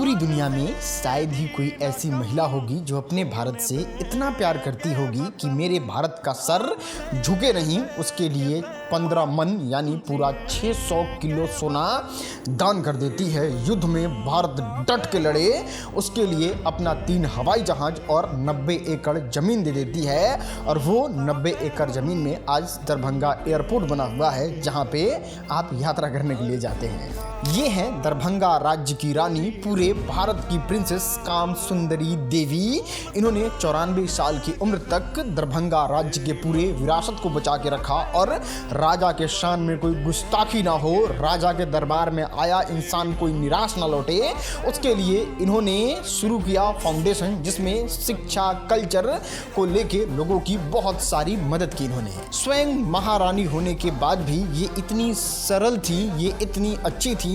पूरी दुनिया में शायद ही कोई ऐसी महिला होगी जो अपने भारत से इतना प्यार करती होगी कि मेरे भारत का सर झुके नहीं उसके लिए 15 मन यानी पूरा 600 किलो सोना दान कर देती है। युद्ध में भारत डट के लड़े उसके लिए अपना 3 हवाई जहाज और 90 एकड़ जमीन दे देती है। और वो 90 एकड़ जमीन में आज दरभंगा एयरपोर्ट बना हुआ है जहाँ पे आप यात्रा करने के लिए जाते हैं। ये है दरभंगा राज्य की रानी, पूरे भारत की प्रिंसेस काम सुंदरी देवी। इन्होंने 94 साल की उम्र तक दरभंगा राज्य के पूरे विरासत को बचा के रखा और राजा के शान में कोई गुस्ताखी ना हो, राजा के दरबार में आया इंसान कोई निराश ना लौटे, उसके लिए इन्होंने शुरू किया फाउंडेशन जिसमें शिक्षा कल्चर को लेके लोगों की बहुत सारी मदद की इन्होंने। स्वयं महारानी होने के बाद भी ये इतनी सरल थी, ये इतनी अच्छी थी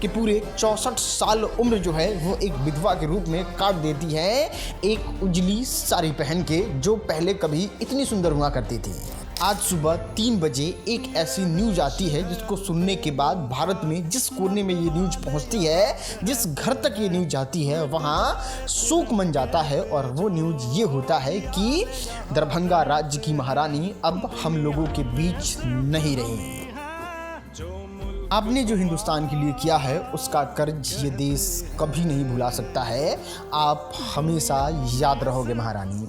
कि पूरे 64 साल उम्र जो है वो एक विधवा के रूप में काट देती है, एक उजली साड़ी पहन के, जो पहले कभी इतनी सुंदर हुआ करती थी। आज सुबह 3 बजे एक ऐसी न्यूज आती है जिसको सुनने के बाद भारत में जिस कोने में ये न्यूज पहुंचती है, जिस घर तक ये न्यूज जाती है, वहां शोक मन जाता है। और वो न्यूज ये होता है कि दरभंगा राज्य की महारानी अब हम लोगों के बीच नहीं रही। आपने जो हिंदुस्तान के लिए किया है उसका कर्ज ये देश कभी नहीं भुला सकता है। आप हमेशा याद रहोगे महारानी।